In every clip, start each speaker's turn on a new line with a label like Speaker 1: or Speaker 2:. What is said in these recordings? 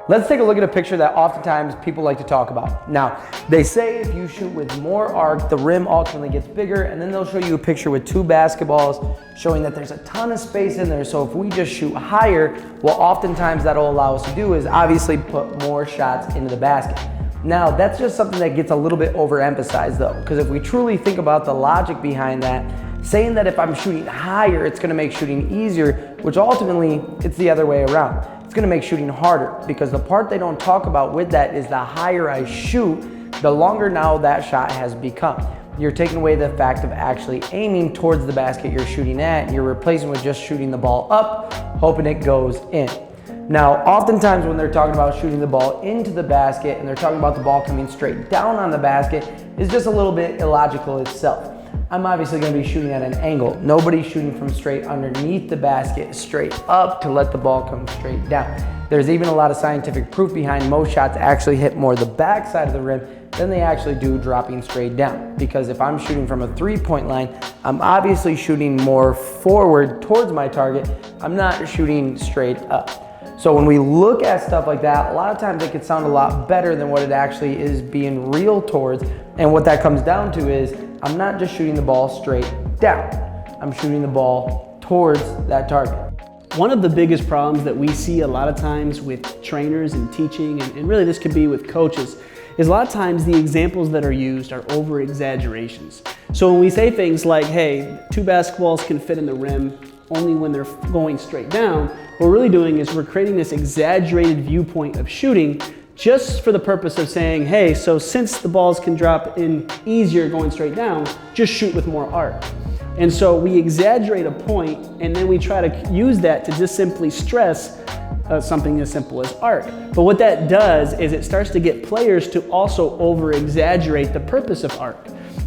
Speaker 1: Let's take a look at a picture that oftentimes people like to talk about. Now, they say if you shoot with more arc, the rim ultimately gets bigger, and then they'll show you a picture with two basketballs showing that there's a ton of space in there. So if we just shoot higher, what oftentimes that'll allow us to do is obviously put more shots into the basket. Now, that's just something that gets a little bit overemphasized though, because if we truly think about the logic behind that, saying that if I'm shooting higher, it's gonna make shooting easier, which ultimately it's the other way around. It's gonna make shooting harder, because the part they don't talk about with that is the higher I shoot, the longer now that shot has become. You're taking away the fact of actually aiming towards the basket you're shooting at, and you're replacing with just shooting the ball up, hoping it goes in. Now, oftentimes when they're talking about shooting the ball into the basket and they're talking about the ball coming straight down on the basket, is just a little bit illogical itself. I'm obviously going to be shooting at an angle. Nobody's shooting from straight underneath the basket straight up to let the ball come straight down. There's even a lot of scientific proof behind most shots actually hit more the back side of the rim than they actually do dropping straight down. Because if I'm shooting from a three-point line, I'm obviously shooting more forward towards my target. I'm not shooting straight up. So when we look at stuff like that, a lot of times it can sound a lot better than what it actually is being real towards. And what that comes down to is, I'm not just shooting the ball straight down. I'm shooting the ball towards that target.
Speaker 2: One of the biggest problems that we see a lot of times with trainers and teaching, and really this could be with coaches, is a lot of times the examples that are used are over exaggerations. So when we say things like, hey, two basketballs can fit in the rim only when they're going straight down, what we're really doing is we're creating this exaggerated viewpoint of shooting just for the purpose of saying, hey, so since the balls can drop in easier going straight down, just shoot with more arc. And so we exaggerate a point, and then we try to use that to just simply stress something as simple as arc. But what that does is it starts to get players to also over-exaggerate the purpose of arc.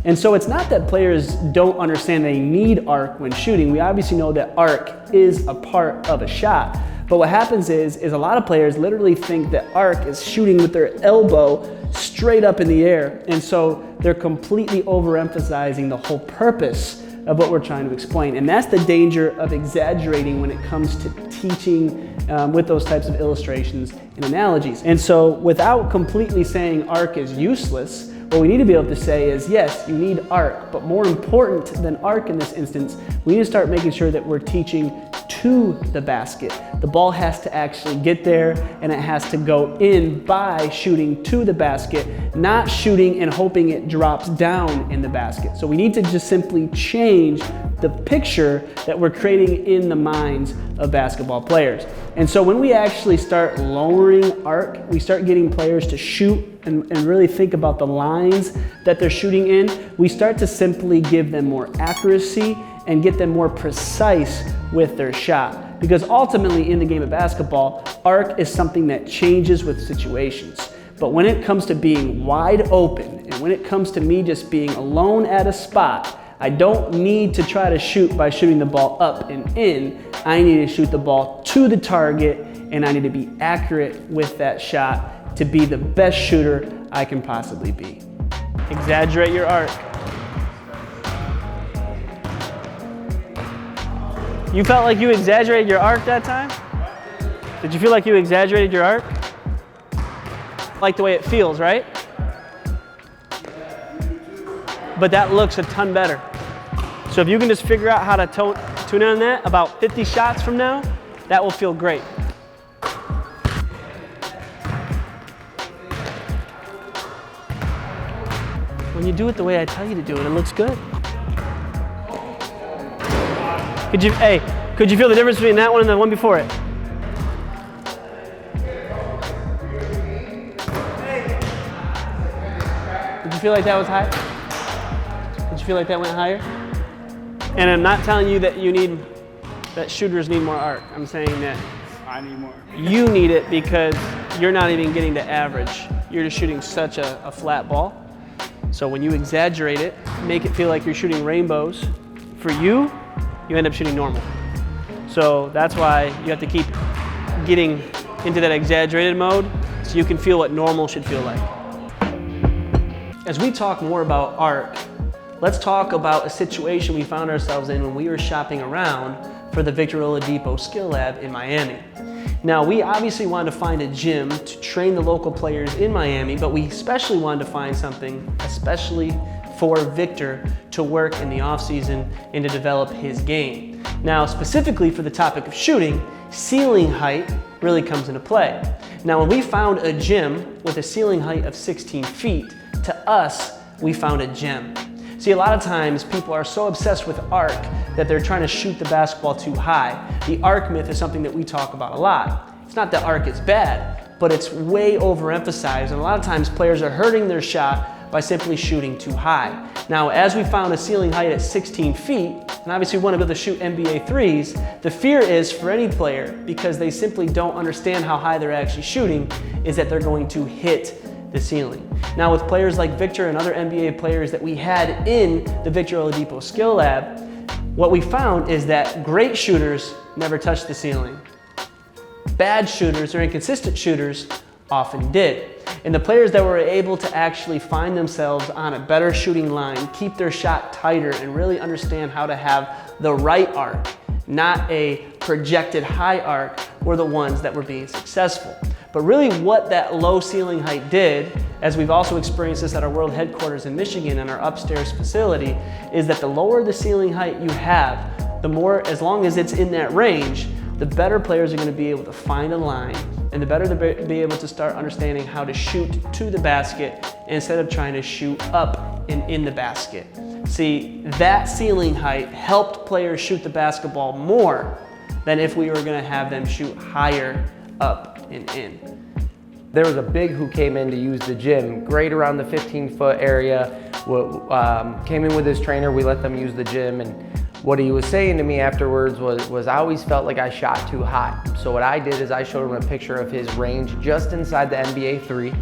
Speaker 2: And so it's not that players don't understand they need arc when shooting. We obviously know that arc is a part of a shot. But what happens is a lot of players literally think that arc is shooting with their elbow straight up in the air. And so they're completely overemphasizing the whole purpose of what we're trying to explain. And that's the danger of exaggerating when it comes to teaching with those types of illustrations and analogies. And so without completely saying arc is useless, what we need to be able to say is, yes, you need arc, but more important than arc in this instance, we need to start making sure that we're teaching to the basket. The ball has to actually get there, and it has to go in by shooting to the basket, not shooting and hoping it drops down in the basket. So we need to just simply change the picture that we're creating in the minds of basketball players. And so when we actually start lowering arc, we start getting players to shoot and really think about the lines that they're shooting in, we start to simply give them more accuracy and get them more precise with their shot. Because ultimately in the game of basketball, arc is something that changes with situations. But when it comes to being wide open, and when it comes to me just being alone at a spot, I don't need to try to shoot by shooting the ball up and in. I need to shoot the ball to the target, and I need to be accurate with that shot to be the best shooter I can possibly be. Exaggerate your arc. You felt like you exaggerated your arc that time? Did you feel like you exaggerated your arc? Like the way it feels, right? But that looks a ton better. So if you can just figure out how to tune in on that about 50 shots from now, that will feel great. When you do it the way I tell you to do it, it looks good. Could you feel the difference between that one and the one before it? Did you feel like that was high? Did you feel like that went higher? And I'm not telling you that shooters need more arc. I'm saying that
Speaker 3: I need more.
Speaker 2: You need it because you're not even getting to average. You're just shooting such a flat ball. So when you exaggerate it, make it feel like you're shooting rainbows, for you end up shooting normal. So that's why you have to keep getting into that exaggerated mode so you can feel what normal should feel like. As we talk more about arc, let's talk about a situation we found ourselves in when we were shopping around for the Victor Oladipo Skill Lab in Miami. Now, we obviously wanted to find a gym to train the local players in Miami, but we especially wanted to find something, especially for Victor, to work in the offseason and to develop his game. Now, specifically for the topic of shooting, ceiling height really comes into play. Now, when we found a gym with a ceiling height of 16 feet, to us, we found a gem. See, a lot of times people are so obsessed with arc that they're trying to shoot the basketball too high. The arc myth is something that we talk about a lot. It's not that arc is bad, but it's way overemphasized, and a lot of times players are hurting their shot by simply shooting too high. Now, as we found a ceiling height at 16 feet, and obviously we want to be able to shoot NBA threes, the fear is for any player, because they simply don't understand how high they're actually shooting, is that they're going to hit the ceiling. Now, with players like Victor and other NBA players that we had in the Victor Oladipo Skill Lab, what we found is that great shooters never touch the ceiling. Bad shooters or inconsistent shooters often did. And the players that were able to actually find themselves on a better shooting line, keep their shot tighter, and really understand how to have the right arc, not a projected high arc, were the ones that were being successful. But really what that low ceiling height did, as we've also experienced this at our world headquarters in Michigan and our upstairs facility, is that the lower the ceiling height you have, the more, as long as it's in that range, the better players are going to be able to find a line, and the better they'll be able to start understanding how to shoot to the basket instead of trying to shoot up and in the basket. See, that ceiling height helped players shoot the basketball more than if we were going to have them shoot higher up and in.
Speaker 1: There was a big who came in to use the gym, great around the 15-foot area, came in with his trainer, we let them use the gym, and what he was saying to me afterwards was I always felt like I shot too high. So what I did is I showed him a picture of his range just inside the NBA 3,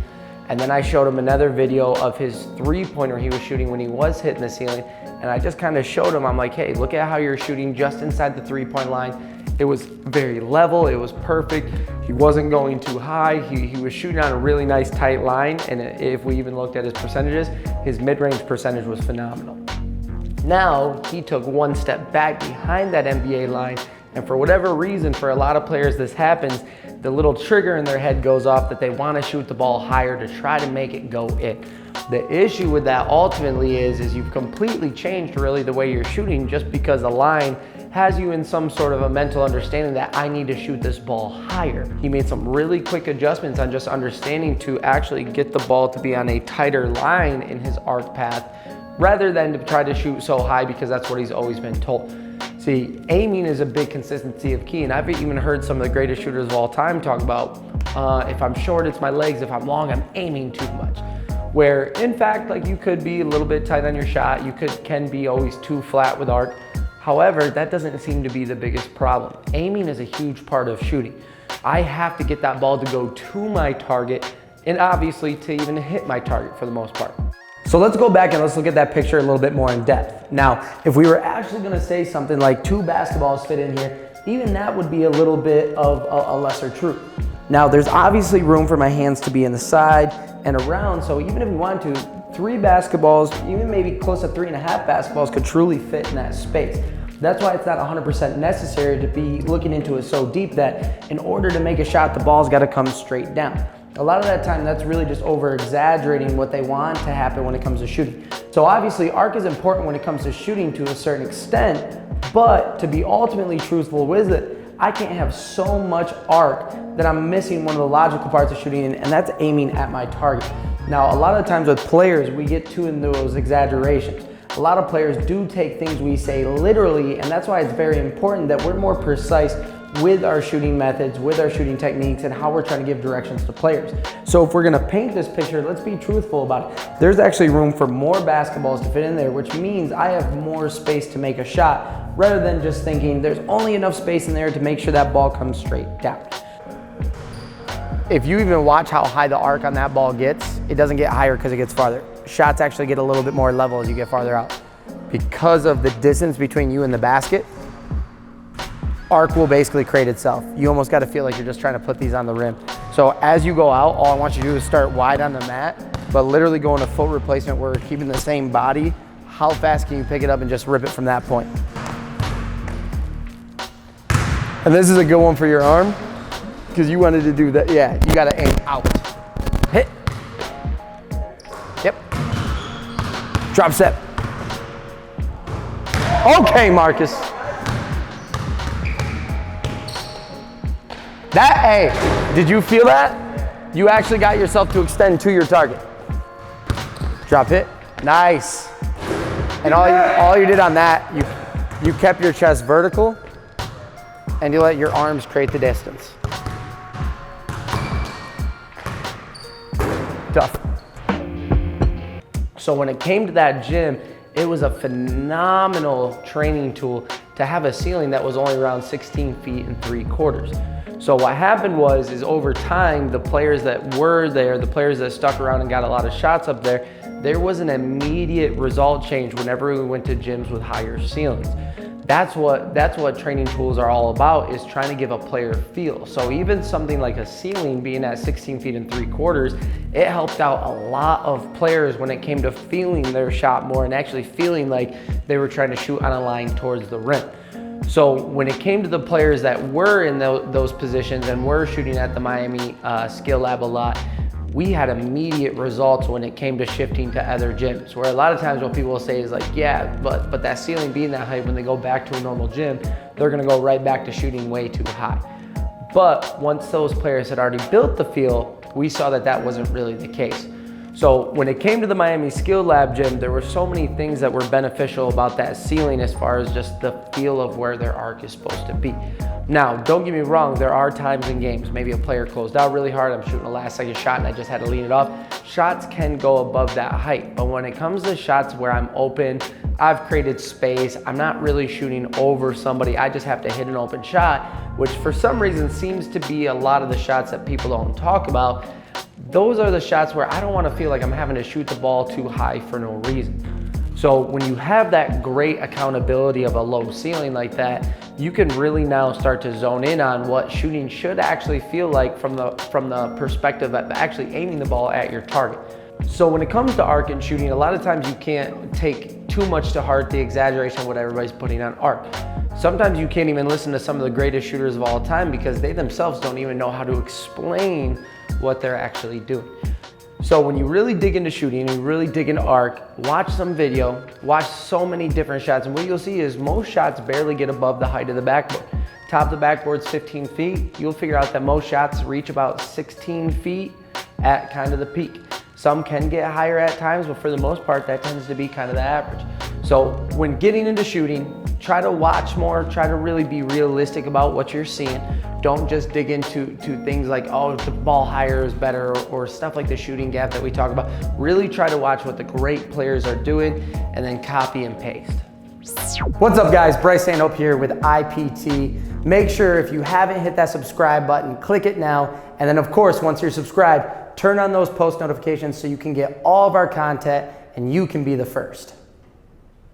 Speaker 1: and then I showed him another video of his three-pointer he was shooting when he was hitting the ceiling, and I just kind of showed him, I'm like, hey, look at how you're shooting just inside the three-point line. It was very level, it was perfect. He wasn't going too high. He was shooting on a really nice tight line, and if we even looked at his percentages, his mid-range percentage was phenomenal. Now, he took one step back behind that NBA line, and for whatever reason, for a lot of players this happens, the little trigger in their head goes off that they want to shoot the ball higher to try to make it go in. The issue with that ultimately is you've completely changed really the way you're shooting just because the line has you in some sort of a mental understanding that I need to shoot this ball higher. He made some really quick adjustments on just understanding to actually get the ball to be on a tighter line in his arc path rather than to try to shoot so high because that's what he's always been told. See, aiming is a big consistency of key, and I've even heard some of the greatest shooters of all time talk about if I'm short, it's my legs. If I'm long, I'm aiming too much. Where in fact, like you could be a little bit tight on your shot, you can be always too flat with arc. However, that doesn't seem to be the biggest problem. Aiming is a huge part of shooting. I have to get that ball to go to my target and obviously to even hit my target for the most part. So let's go back and let's look at that picture a little bit more in depth. Now, if we were actually gonna say something like 2 basketballs fit in here, even that would be a little bit of a lesser truth. Now, there's obviously room for my hands to be in the side and around, so even if we wanted to, 3 basketballs, even maybe close to 3.5 basketballs could truly fit in that space. That's why it's not 100% necessary to be looking into it so deep that in order to make a shot, the ball's gotta come straight down. A lot of that time, that's really just over-exaggerating what they want to happen when it comes to shooting. So obviously, arc is important when it comes to shooting to a certain extent, but to be ultimately truthful with it, I can't have so much arc that I'm missing one of the logical parts of shooting, and that's aiming at my target. Now, a lot of times with players, we get too into those exaggerations. A lot of players do take things we say literally, and that's why it's very important that we're more precise with our shooting methods, with our shooting techniques, and how we're trying to give directions to players. So if we're gonna paint this picture, let's be truthful about it. There's actually room for more basketballs to fit in there, which means I have more space to make a shot, rather than just thinking there's only enough space in there to make sure that ball comes straight down. If you even watch how high the arc on that ball gets, it doesn't get higher because it gets farther. Shots actually get a little bit more level as you get farther out. Because of the distance between you and the basket, arc will basically create itself. You almost got to feel like you're just trying to put these on the rim. So as you go out, all I want you to do is start wide on the mat, but literally go into foot replacement where we're keeping the same body. How fast can you pick it up and just rip it from that point? And this is a good one for your arm. because you wanted to do that. Yeah, you got to aim out. Hit. Yep. Drop step. Okay, Marcus. That, hey, did you feel that? You actually got yourself to extend to your target. Drop hit. Nice. And all you did on that, you kept your chest vertical and you let your arms create the distance. Tough. So when it came to that gym, it was a phenomenal training tool to have a ceiling that was only around 16 feet and 3/4. So what happened is over time, the players that were there, the players that stuck around and got a lot of shots up there, there was an immediate result change whenever we went to gyms with higher ceilings. That's what training tools are all about, is trying to give a player feel. So even something like a ceiling being at 16 feet and 3/4, it helped out a lot of players when it came to feeling their shot more and actually feeling like they were trying to shoot on a line towards the rim. So when it came to the players that were in those positions and were shooting at the Miami Skill Lab a lot, we had immediate results when it came to shifting to other gyms, where a lot of times what people will say is like, yeah, but that ceiling being that high, when they go back to a normal gym, they're gonna go right back to shooting way too high. But once those players had already built the feel, we saw that that wasn't really the case. So when it came to the Miami Skill Lab gym, there were so many things that were beneficial about that ceiling as far as just the feel of where their arc is supposed to be. Now, don't get me wrong, there are times in games, maybe a player closed out really hard, I'm shooting a last second shot and I just had to lean it off. Shots can go above that height, but when it comes to shots where I'm open, I've created space, I'm not really shooting over somebody, I just have to hit an open shot, which for some reason seems to be a lot of the shots that people don't talk about. Those are the shots where I don't want to feel like I'm having to shoot the ball too high for no reason. So when you have that great accountability of a low ceiling like that, you can really now start to zone in on what shooting should actually feel like from the perspective of actually aiming the ball at your target. So when it comes to arc and shooting, a lot of times you can't take too much to heart the exaggeration of what everybody's putting on arc. Sometimes you can't even listen to some of the greatest shooters of all time because they themselves don't even know how to explain what they're actually doing. So when you really dig into shooting, you really dig into arc, watch some video, watch so many different shots, and what you'll see is most shots barely get above the height of the backboard. Top of the backboard's 15 feet, you'll figure out that most shots reach about 16 feet at kind of the peak. Some can get higher at times, but for the most part, that tends to be kind of the average. So when getting into shooting, try to watch more, try to really be realistic about what you're seeing. Don't just dig into things like, oh, the ball higher is better, or stuff like the shooting gap that we talk about. Really try to watch what the great players are doing and then copy and paste. What's up guys, Bryce Stanhope here with IPT. Make sure if you haven't hit that subscribe button, click it now. And then of course, once you're subscribed, turn on those post notifications so you can get all of our content and you can be the first.